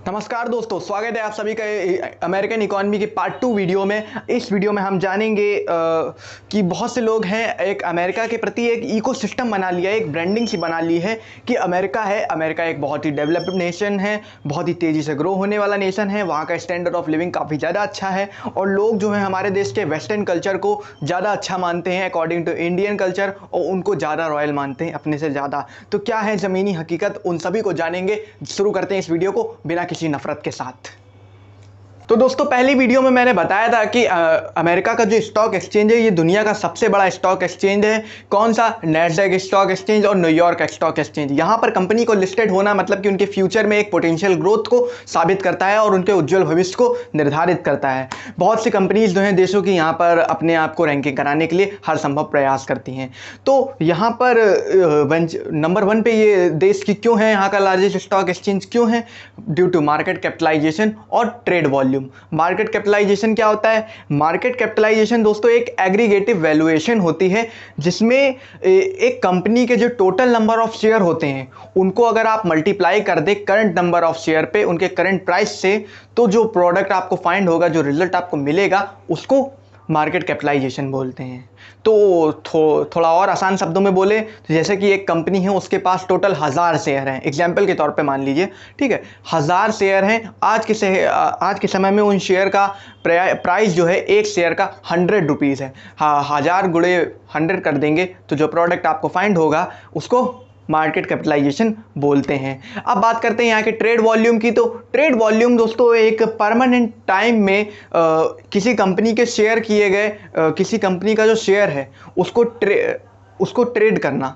नमस्कार दोस्तों, स्वागत है आप सभी का अमेरिकन इकोनॉमी के पार्ट 2 वीडियो में। इस वीडियो में हम जानेंगे कि बहुत से लोग हैं एक अमेरिका के प्रति एक इकोसिस्टम बना लिया है, एक ब्रांडिंग सी बना ली है कि अमेरिका है। अमेरिका एक बहुत ही डेवलप्ड नेशन है, बहुत ही तेज़ी से ग्रो होने वाला नेशन है, वहाँ का स्टैंडर्ड ऑफ लिविंग काफ़ी ज़्यादा अच्छा है और लोग जो है हमारे देश के वेस्टर्न कल्चर को ज़्यादा अच्छा मानते हैं अकॉर्डिंग टू इंडियन कल्चर, और उनको ज़्यादा रॉयल मानते हैं अपने से ज़्यादा। तो क्या है ज़मीनी हकीकत, उन सभी को जानेंगे। शुरू करते हैं इस वीडियो को बिना किसी नफरत के साथ। तो दोस्तों, पहली वीडियो में मैंने बताया था कि अमेरिका का जो स्टॉक एक्सचेंज है ये दुनिया का सबसे बड़ा स्टॉक एक्सचेंज है। कौन सा? नैस्डैक स्टॉक एक्सचेंज और न्यूयॉर्क स्टॉक एक्सचेंज। यहाँ पर कंपनी को लिस्टेड होना मतलब कि उनके फ्यूचर में एक पोटेंशियल ग्रोथ को साबित करता है और उनके उज्जवल भविष्य को निर्धारित करता है। बहुत सी कंपनीज जो हैं देशों की यहाँ पर अपने आप को रैंकिंग कराने के लिए हर संभव प्रयास करती हैं। तो यहाँ पर नंबर 1 पे ये देश की क्यों है, यहाँ का लार्जेस्ट स्टॉक एक्सचेंज क्यों है? ड्यू टू मार्केट कैपिटलाइजेशन और ट्रेड वॉल्यूम। मार्केट कैपिटलाइजेशन क्या होता है? मार्केट कैपिटलाइजेशन दोस्तों एक एग्रीगेटिव वैल्यूएशन होती है जिसमें एक कंपनी के जो टोटल नंबर ऑफ शेयर होते हैं उनको अगर आप मल्टीप्लाई कर दे करंट नंबर ऑफ शेयर पे उनके करंट प्राइस से, तो जो प्रोडक्ट आपको फाइंड होगा, जो रिजल्ट आपको मिलेगा, उसको मार्केट कैपिटलाइजेशन बोलते हैं। तो थोड़ा और आसान शब्दों में बोले तो जैसे कि एक कंपनी है, उसके पास टोटल 1000 शेयर हैं, एग्जाम्पल के तौर पे मान लीजिए, ठीक है, 1000 शेयर हैं। आज के समय में उन शेयर का प्राइस जो है एक शेयर का 100 रुपीज़ है। 1000 गुणे 100 कर देंगे तो जो प्रोडक्ट आपको फाइंड होगा उसको मार्केट कैपिटलाइजेशन बोलते हैं। अब बात करते हैं यहाँ के ट्रेड वॉल्यूम की। तो ट्रेड वॉल्यूम दोस्तों एक परमानेंट टाइम में किसी कंपनी के शेयर किए गए, किसी कंपनी का जो शेयर है उसको ट्रेड करना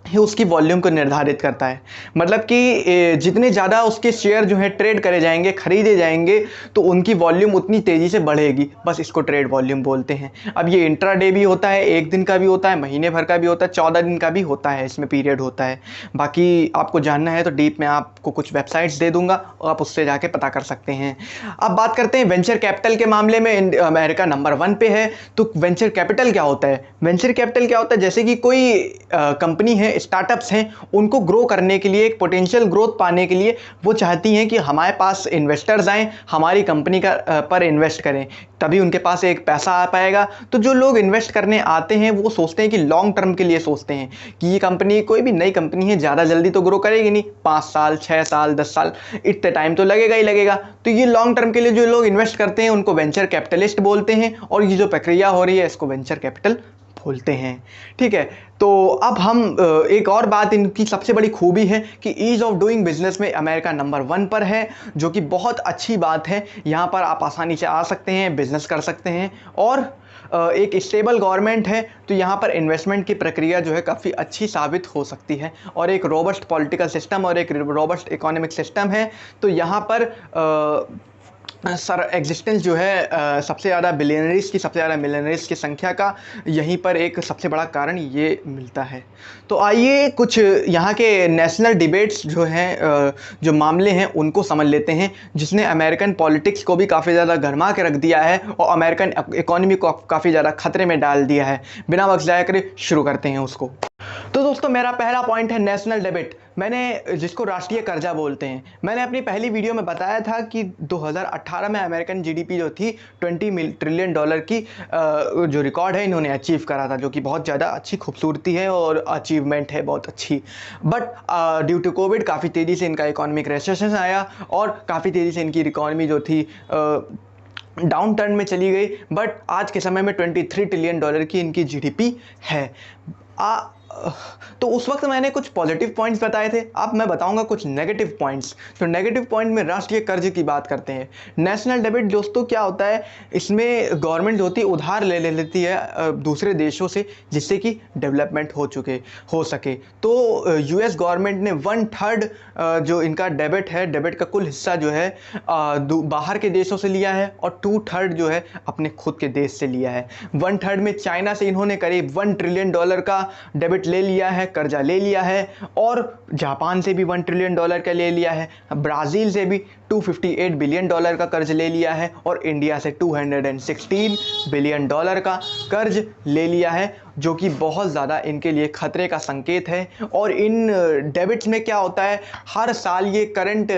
ही उसकी वॉल्यूम को निर्धारित करता है। मतलब कि जितने ज़्यादा उसके शेयर जो है ट्रेड करे जाएंगे, खरीदे जाएंगे, तो उनकी वॉल्यूम उतनी तेज़ी से बढ़ेगी। बस इसको ट्रेड वॉल्यूम बोलते हैं। अब ये इंट्राडे भी होता है, एक दिन का भी होता है, महीने भर का भी होता है, 14 दिन का भी होता है, इसमें पीरियड होता है। बाकी आपको जानना है तो डीप में आपको कुछ वेबसाइट्स दे दूंगा और आप उससे जाके पता कर सकते हैं। अब बात करते हैं वेंचर कैपिटल के मामले में। अमेरिका नंबर 1 पे है। तो वेंचर कैपिटल क्या होता है? वेंचर कैपिटल क्या होता है? जैसे कि कोई कंपनी है, स्टार्टअप्स हैं, उनको ग्रो करने के लिए, एक पोटेंशियल ग्रोथ पाने के लिए वो चाहती हैं कि हमारे पास इन्वेस्टर्स आएँ, हमारी कंपनी पर इन्वेस्ट करें, तभी उनके पास एक पैसा आ पाएगा। तो जो लोग इन्वेस्ट करने आते हैं वो सोचते हैं कि लॉन्ग टर्म के लिए सोचते हैं कि ये कंपनी, कोई भी नई कंपनी है, ज़्यादा जल्दी तो ग्रो करेगी नहीं, 5 साल 6 साल 10 साल इतने टाइम तो लगेगा ही लगेगा। तो ये लॉन्ग टर्म के लिए जो लोग इन्वेस्ट करते हैं उनको वेंचर कैपिटलिस्ट बोलते हैं और ये जो प्रक्रिया हो रही है इसको वेंचर कैपिटल बोलते हैं। ठीक है, तो अब हम एक और बात, इनकी सबसे बड़ी खूबी है कि ईज़ ऑफ डूइंग बिजनेस में अमेरिका नंबर 1 पर है, जो कि बहुत अच्छी बात है। यहाँ पर आप आसानी से आ सकते हैं, बिजनेस कर सकते हैं और एक स्टेबल गवर्नमेंट है, तो यहाँ पर इन्वेस्टमेंट की प्रक्रिया जो है काफ़ी अच्छी साबित हो सकती है और एक रोबस्ट पॉलिटिकल सिस्टम और एक रोबस्ट इकोनॉमिक सिस्टम है। तो यहाँ पर सर एग्जिस्टेंस जो है सबसे ज़्यादा बिलियनरीज की, सबसे ज़्यादा मिलियनरीज की संख्या का यहीं पर एक सबसे बड़ा कारण ये मिलता है। तो आइए कुछ यहाँ के नेशनल डिबेट्स जो हैं, जो मामले हैं, उनको समझ लेते हैं, जिसने अमेरिकन पॉलिटिक्स को भी काफ़ी ज़्यादा गरमा के रख दिया है और अमेरिकन इकोनॉमी को काफ़ी ज़्यादा खतरे में डाल दिया है। बिना वक्त ज़ाया करे शुरू करते हैं उसको। तो दोस्तों, मेरा पहला पॉइंट है नेशनल डेब्ट, जिसको राष्ट्रीय कर्जा बोलते हैं। मैंने अपनी पहली वीडियो में बताया था कि 2018 में अमेरिकन जीडीपी जो थी $20 ट्रिलियन की जो रिकॉर्ड है इन्होंने अचीव करा था, जो कि बहुत ज़्यादा अच्छी खूबसूरती है और अचीवमेंट है, बहुत अच्छी। बट ड्यू टू कोविड काफ़ी तेज़ी से इनका इकोनॉमिक रिसेशन आया और काफ़ी तेज़ी से इनकी इकोनॉमी जो थी डाउन टर्न में चली गई। बट आज के समय में $23 ट्रिलियन की इनकी जीडीपी है। तो उस वक्त मैंने कुछ पॉजिटिव पॉइंट्स बताए थे, अब मैं बताऊंगा कुछ नेगेटिव पॉइंट्स। तो नेगेटिव पॉइंट में राष्ट्रीय कर्ज की बात करते हैं। नेशनल डेब्ट दोस्तों क्या होता है? इसमें गवर्नमेंट जो होती है उधार ले लेती है दूसरे देशों से, जिससे कि डेवलपमेंट हो सके। तो यूएस गवर्नमेंट ने 1/3 जो इनका डेब्ट है, डेब्ट का कुल हिस्सा जो है बाहर के देशों से लिया है और 2/3 जो है अपने खुद के देश से लिया है। 1/3 में चाइना से इन्होंने करीब $1 ट्रिलियन का डेबिट ले लिया है, कर्जा ले लिया है, और जापान से भी $1 ट्रिलियन का ले लिया है, ब्राज़ील से भी $258 बिलियन का कर्ज ले लिया है और इंडिया से $216 बिलियन का कर्ज ले लिया है, जो कि बहुत ज़्यादा इनके लिए खतरे का संकेत है। और इन डेबिट्स में क्या होता है, हर साल ये करंट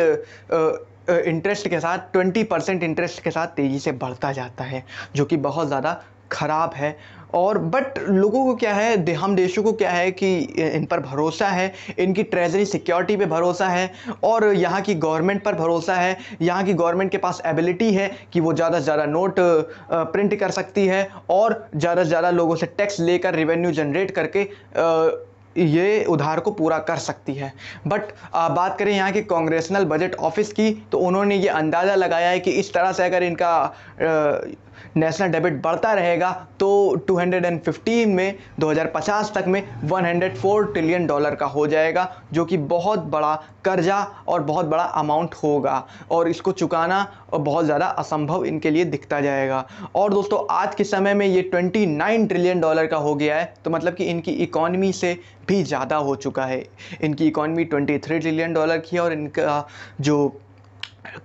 इंटरेस्ट के साथ 20% इंटरेस्ट के साथ तेज़ी से बढ़ता जाता है, जो कि बहुत ज़्यादा ख़राब है। और बट लोगों को क्या है, हम देशों को क्या है कि इन पर भरोसा है, इनकी ट्रेजरी सिक्योरिटी पे भरोसा है और यहाँ की गवर्नमेंट पर भरोसा है। यहाँ की गवर्नमेंट के पास एबिलिटी है कि वो ज़्यादा से ज़्यादा नोट प्रिंट कर सकती है और ज़्यादा से ज़्यादा लोगों से टैक्स लेकर रेवेन्यू जनरेट करके ये उधार को पूरा कर सकती है। बट बात करें यहाँ के कांग्रेसनल बजट ऑफिस की, तो उन्होंने ये अंदाज़ा लगाया है कि इस तरह से अगर इनका नेशनल डेबिट बढ़ता रहेगा तो 215 में 2050 तक में 104 ट्रिलियन डॉलर का हो जाएगा, जो कि बहुत बड़ा कर्जा और बहुत बड़ा अमाउंट होगा और इसको चुकाना बहुत ज़्यादा असंभव इनके लिए दिखता जाएगा। और दोस्तों आज के समय में ये 29 ट्रिलियन डॉलर का हो गया है, तो मतलब कि इनकी इकॉनमी से भी ज़्यादा हो चुका है। इनकी इकॉनमी 23 ट्रिलियन डॉलर की है और इनका जो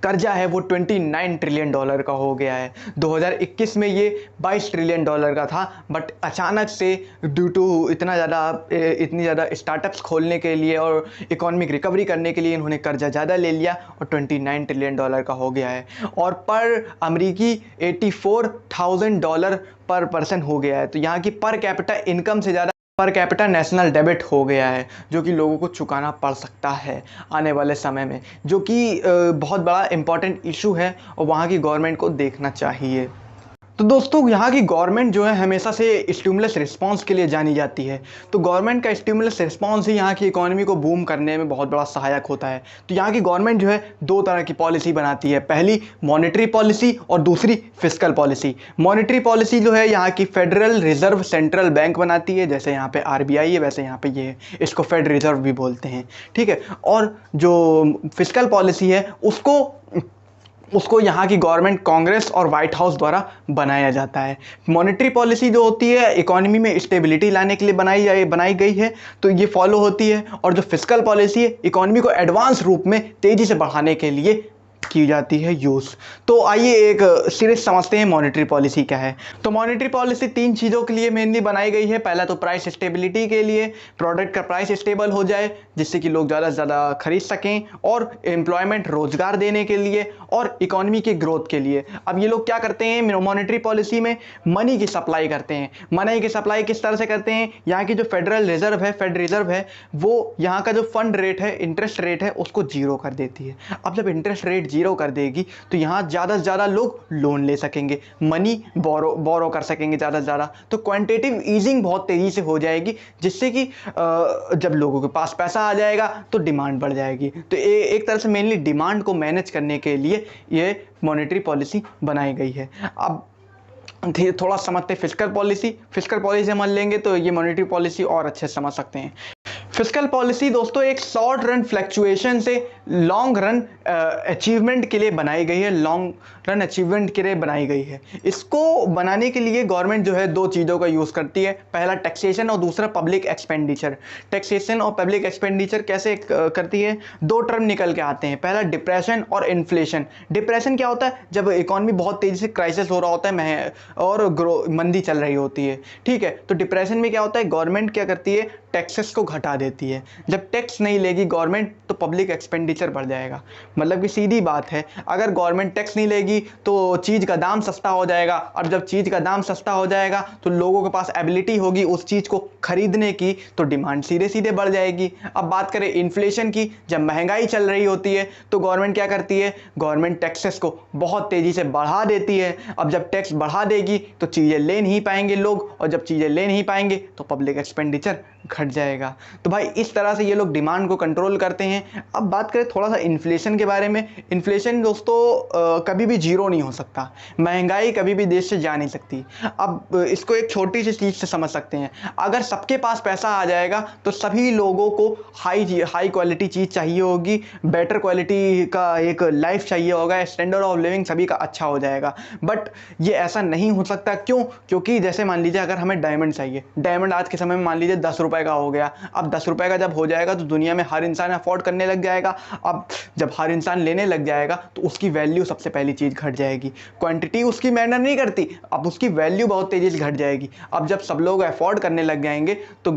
कर्जा है वो 29 ट्रिलियन डॉलर का हो गया है। 2021 में ये 22 ट्रिलियन डॉलर का था, बट अचानक से ड्यू टू इतनी ज़्यादा स्टार्टअप्स खोलने के लिए और इकोनॉमिक रिकवरी करने के लिए इन्होंने कर्जा ज़्यादा ले लिया और 29 ट्रिलियन डॉलर का हो गया है। और पर अमरीकी $84,000 पर पर्सन हो गया है। तो यहाँ की पर कैपिटा इनकम से ज़्यादा पर कैपिटा नेशनल डेबिट हो गया है, जो कि लोगों को चुकाना पड़ सकता है आने वाले समय में, जो कि बहुत बड़ा इम्पॉर्टेंट इशू है और वहाँ की गवर्नमेंट को देखना चाहिए। तो दोस्तों यहाँ की गवर्नमेंट जो है हमेशा से स्टिमुलस रिस्पांस के लिए जानी जाती है। तो गवर्नमेंट का स्टिमुलस रिस्पांस ही यहाँ की इकोनॉमी को बूम करने में बहुत बड़ा सहायक होता है। तो यहाँ की गवर्नमेंट जो है दो तरह की पॉलिसी बनाती है, पहली मॉनेटरी पॉलिसी और दूसरी फिस्कल पॉलिसी। मॉनेटरी पॉलिसी जो है यहाँ की फेडरल रिजर्व सेंट्रल बैंक बनाती है, जैसे यहाँ पे RBI है वैसे यहाँ पे ये है, इसको फेड रिजर्व भी बोलते हैं, ठीक है। और जो फिस्कल पॉलिसी है उसको यहाँ की गवर्नमेंट कांग्रेस और वाइट हाउस द्वारा बनाया जाता है। मॉनेटरी पॉलिसी जो होती है इकोनॉमी में स्टेबिलिटी लाने के लिए बनाई गई है, तो ये फॉलो होती है। और जो फिस्कल पॉलिसी है इकोनॉमी को एडवांस रूप में तेज़ी से बढ़ाने के लिए की जाती है यूज़। तो आइए एक सीरीज समझते हैं मॉनेटरी पॉलिसी क्या है। तो मॉनेटरी पॉलिसी तीन चीज़ों के लिए मेनली बनाई गई है। पहला तो प्राइस स्टेबिलिटी के लिए, प्रोडक्ट का प्राइस स्टेबल हो जाए जिससे कि लोग ज़्यादा से ज़्यादा खरीद सकें, और एम्प्लॉयमेंट रोजगार देने के लिए, और इकोनॉमी के ग्रोथ के लिए। अब ये लोग क्या करते हैं मॉनेटरी पॉलिसी में, मनी की सप्लाई करते हैं। मनी की सप्लाई किस तरह से करते हैं, यहाँ की जो फेडरल रिजर्व है, फेड रिजर्व है, वो यहाँ का जो फंड रेट है, इंटरेस्ट रेट है, उसको जीरो कर देती है। अब जब इंटरेस्ट रेट जीरो कर देगी तो यहाँ ज़्यादा से ज़्यादा लोग लोन ले सकेंगे, मनी बोरो कर सकेंगे ज़्यादा से ज़्यादा। तो क्वांटिटेटिव ईजिंग बहुत तेज़ी से हो जाएगी, जिससे कि जब लोगों के पास पैसा आ जाएगा तो डिमांड बढ़ जाएगी। तो एक तरह से मेनली डिमांड को मैनेज करने के लिए ये मॉनेटरी पॉलिसी बनाई गई है। अब थोड़ा समझते फिस्कल पॉलिसी समझ लेंगे तो ये मॉनेटरी पॉलिसी और अच्छे से समझ सकते हैं। फिस्कल पॉलिसी दोस्तों एक शॉर्ट रन फ्लैक्चुएशन से लॉन्ग रन अचीवमेंट के लिए बनाई गई है, इसको बनाने के लिए गवर्नमेंट जो है दो चीज़ों का यूज़ करती है, पहला टैक्सेशन और दूसरा पब्लिक एक्सपेंडिचर। टैक्सेशन और पब्लिक एक्सपेंडिचर कैसे करती है, दो टर्म निकल के आते हैं, पहला डिप्रेशन और इन्फ्लेशन। डिप्रेशन क्या होता है, जब इकोनॉमी बहुत तेज़ी से क्राइसिस हो रहा होता है और मंदी चल रही होती है, ठीक है। तो डिप्रेशन में क्या होता है, गवर्नमेंट क्या करती है, टैक्सेस को घटा देती है। जब टैक्स नहीं लेगी गवर्नमेंट तो पब्लिक एक्सपेंडिचर बढ़ जाएगा। मतलब कि सीधी बात है, अगर गवर्नमेंट टैक्स नहीं लेगी तो चीज़ का दाम सस्ता हो जाएगा, और जब चीज़ का दाम सस्ता हो जाएगा तो लोगों के पास एबिलिटी होगी उस चीज़ को खरीदने की, तो डिमांड सीधे सीधे बढ़ जाएगी। अब बात करें इन्फ्लेशन की, जब महंगाई चल रही होती है तो गवर्नमेंट क्या करती है, गवर्नमेंट टैक्सेस को बहुत तेज़ी से बढ़ा देती है। अब जब टैक्स बढ़ा देगी तो चीज़ें ले नहीं पाएंगे लोग, और जब चीज़ें ले नहीं पाएंगे तो पब्लिक एक्सपेंडिचर घट जाएगा। तो भाई इस तरह से ये लोग डिमांड को कंट्रोल करते हैं। अब बात करें थोड़ा सा इन्फ्लेशन के बारे में। इन्फ्लेशन दोस्तों कभी भी जीरो नहीं हो सकता, महंगाई कभी भी देश से जा नहीं सकती। अब इसको एक छोटी सी चीज़ से समझ सकते हैं, अगर सबके पास पैसा आ जाएगा तो सभी लोगों को हाई क्वालिटी चीज़ चाहिए होगी, बेटर क्वालिटी का एक लाइफ चाहिए होगा, स्टैंडर्ड ऑफ लिविंग सभी का अच्छा हो जाएगा। बट ये ऐसा नहीं हो सकता, क्यों, क्योंकि जैसे मान लीजिए अगर हमें डायमंड चाहिए, डायमंड आज के समय में मान लीजिए 10 रुपये का हो गया। अब 10 रुपए का जब हो जाएगा तो दुनिया में हर इंसान अफोर्ड करने लग जाएगा। अब जब हर इंसान लेने लग जाएगा तो उसकी वैल्यू सबसे पहली चीज़ घट जाएगी। क्वांटिटी उसकी मैटर नहीं करती, अब उसकी वैल्यू बहुत तेज़ी से घट जाएगी। अब जब सब लोग अफोर्ड करने लग जाएंगे तो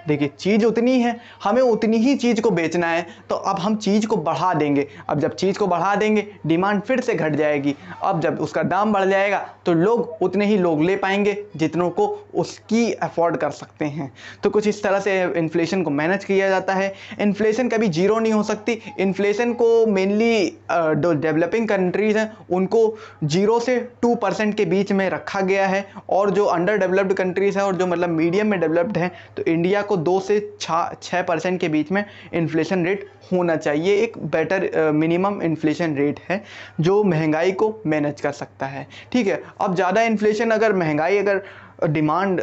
देखिए चीज़ उतनी है, हमें उतनी ही चीज़ को बेचना है, तो अब हम चीज़ को बढ़ा देंगे। अब जब चीज़ को बढ़ा देंगे डिमांड फिर से घट जाएगी। अब जब उसका दाम बढ़ जाएगा तो लोग उतने ही लोग ले पाएंगे जितनों को उसकी अफोर्ड कर सकते हैं। तो कुछ इस तरह से इन्फ्लेशन को मैनेज किया जाता है। इन्फ्लेशन कभी जीरो नहीं हो सकती। इन्फ्लेशन को मेनली जो डेवलपिंग कंट्रीज़ हैं उनको 0 से 2% के बीच में रखा गया है, और जो अंडर डेवलप्ड कंट्रीज़ हैं और जो मतलब मीडियम में डेवलप्ड हैं तो इंडिया को 2 से 6% के बीच में इन्फ्लेशन रेट होना चाहिए। एक बेटर मिनिमम इन्फ्लेशन रेट है जो महंगाई को मैनेज कर सकता है। ठीक है, अब ज़्यादा इन्फ्लेशन अगर महंगाई अगर डिमांड,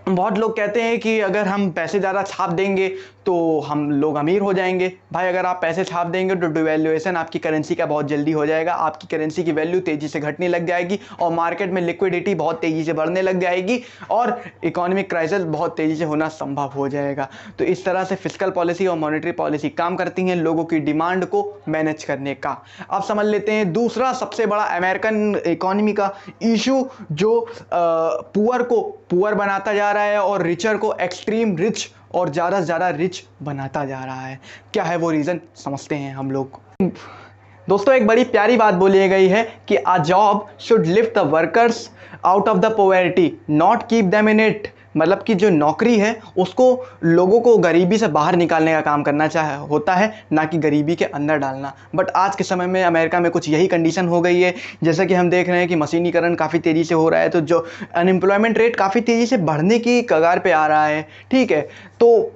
बहुत लोग कहते हैं कि अगर हम पैसे ज़्यादा छाप देंगे तो हम लोग अमीर हो जाएंगे। भाई अगर आप पैसे छाप देंगे तो डिवैल्यूएशन आपकी करेंसी का बहुत जल्दी हो जाएगा, आपकी करेंसी की वैल्यू तेज़ी से घटने लग जाएगी और मार्केट में लिक्विडिटी बहुत तेज़ी से बढ़ने लग जाएगी और इकोनॉमिक क्राइसिस बहुत तेज़ी से होना संभव हो जाएगा। तो इस तरह से फिस्कल पॉलिसी और मॉनेटरी पॉलिसी काम करती हैं लोगों की डिमांड को मैनेज करने का। अब समझ लेते हैं दूसरा सबसे बड़ा अमेरिकन इकोनॉमी का इशू जो पुअर को पुअर बनाता जा रहा है और रिचर को एक्सट्रीम रिच और ज़्यादा से ज़्यादा रिच बनाता जा रहा है। क्या है वो रीज़न, समझते हैं हम लोग। दोस्तों एक बड़ी प्यारी बात बोली गई है कि a job should lift the workers out of the poverty not keep them in it. मतलब कि जो नौकरी है उसको लोगों को गरीबी से बाहर निकालने का काम करना होता है, ना कि गरीबी के अंदर डालना। बट आज के समय में अमेरिका में कुछ यही कंडीशन हो गई है। जैसा कि हम देख रहे हैं कि मशीनीकरण काफ़ी तेज़ी से हो रहा है, तो जो अनएम्प्लॉयमेंट रेट काफ़ी तेज़ी से बढ़ने की कगार पे आ रहा है। ठीक है, तो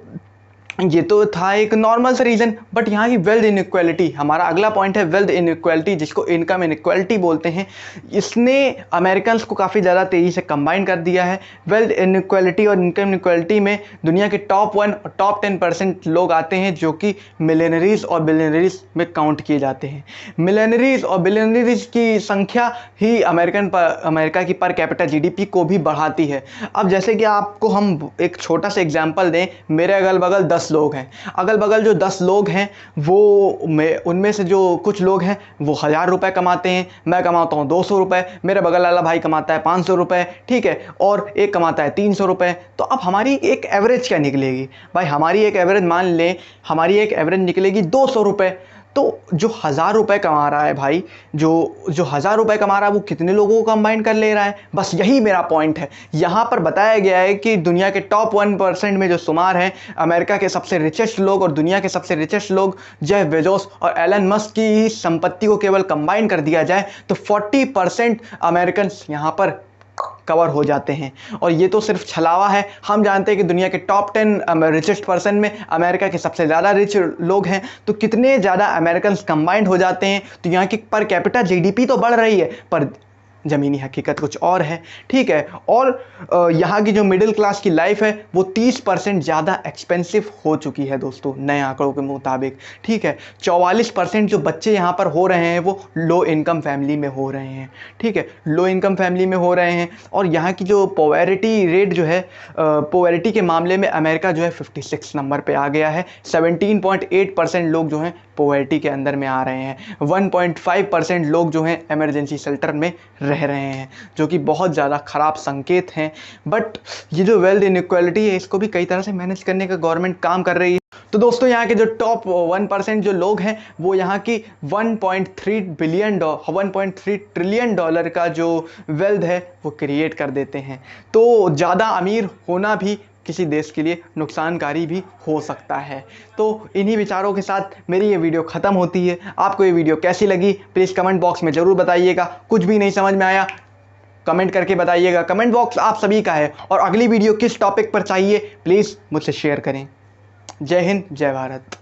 ये तो था एक नॉर्मल सा रीज़न। बट यहाँ की वेल्थ इनइक्वालिटी, हमारा अगला पॉइंट है वेल्थ इनइक्वालिटी, जिसको इनकम इनइक्वालिटी बोलते हैं। इसने अमेरिकन्स को काफ़ी ज़्यादा तेज़ी से कंबाइन कर दिया है। वेल्थ इनइक्वालिटी और इनकम इनइक्वालिटी में दुनिया के टॉप 1 और टॉप 10% लोग आते हैं जो कि मिलेनरीज और बिलियनरीज में काउंट किए जाते हैं। मिलेनरीज और बिलियनरीज की संख्या ही अमेरिका की पर कैपिटा GDP को भी बढ़ाती है। अब जैसे कि आपको हम एक छोटा सा एग्जाम्पल दें, मेरे अगल बगल 10 लोग हैं। अगल बगल जो 10 लोग हैं वो उनमें से जो कुछ लोग हैं वो 1000 रुपये कमाते हैं, मैं कमाता हूँ 200 रुपये, मेरे बगल वाला भाई कमाता है 500 रुपये, ठीक है, और एक कमाता है 300 रुपये। तो अब हमारी एक एवरेज क्या निकलेगी भाई? हमारी एक एवरेज मान लें, हमारी एक एवरेज निकलेगी 200 रुपये। तो जो 1000 रुपये कमा रहा है भाई, जो 1000 रुपये कमा रहा है वो कितने लोगों को कंबाइन कर ले रहा है? बस यही मेरा पॉइंट है। यहाँ पर बताया गया है कि दुनिया के टॉप 1% में जो शुमार हैं अमेरिका के सबसे रिचेस्ट लोग, और दुनिया के सबसे रिचेस्ट लोग जेफ बेजोस और एलन मस्क की संपत्ति को केवल कंबाइन कर दिया जाए तो 40% अमेरिकन यहाँ पर कवर हो जाते हैं। और ये तो सिर्फ छलावा है। हम जानते हैं कि दुनिया के टॉप 10 रिचेस्ट पर्सन में अमेरिका के सबसे ज़्यादा रिच लोग हैं, तो कितने ज़्यादा अमेरिकन कंबाइंड हो जाते हैं। तो यहाँ की पर कैपिटा GDP तो बढ़ रही है पर ज़मीनी हकीकत कुछ और है। ठीक है, और यहाँ की जो मिडिल क्लास की लाइफ है वो 30% ज़्यादा एक्सपेंसिव हो चुकी है दोस्तों, नए आंकड़ों के मुताबिक। ठीक है, 44% जो बच्चे यहाँ पर हो रहे हैं वो लो इनकम फैमिली में हो रहे हैं। ठीक है, लो इनकम फैमिली में हो रहे हैं। और यहाँ की जो पॉवर्टी रेट जो है, पॉवर्टी के मामले में अमेरिका जो है 56 नंबर पर आ गया है। 17.8% लोग जो हैं पॉवर्टी के अंदर में आ रहे हैं। 1.5% लोग जो हैं इमरजेंसी शेल्टर में रह रहे हैं, जो कि बहुत ज़्यादा ख़राब संकेत हैं। बट ये जो वेल्थ इनइक्वालिटी है इसको भी कई तरह से मैनेज करने का गवर्नमेंट काम कर रही है। तो दोस्तों यहाँ के जो टॉप 1% जो लोग हैं वो यहाँ की 1.3 ट्रिलियन डॉलर का जो वेल्थ है वो क्रिएट कर देते हैं। तो ज़्यादा अमीर होना भी किसी देश के लिए नुकसानकारी भी हो सकता है। तो इन्हीं विचारों के साथ मेरी ये वीडियो ख़त्म होती है। आपको ये वीडियो कैसी लगी प्लीज़ कमेंट बॉक्स में ज़रूर बताइएगा। कुछ भी नहीं समझ में आया कमेंट करके बताइएगा। कमेंट बॉक्स आप सभी का है, और अगली वीडियो किस टॉपिक पर चाहिए प्लीज़ मुझसे शेयर करें। जय हिंद, जय भारत।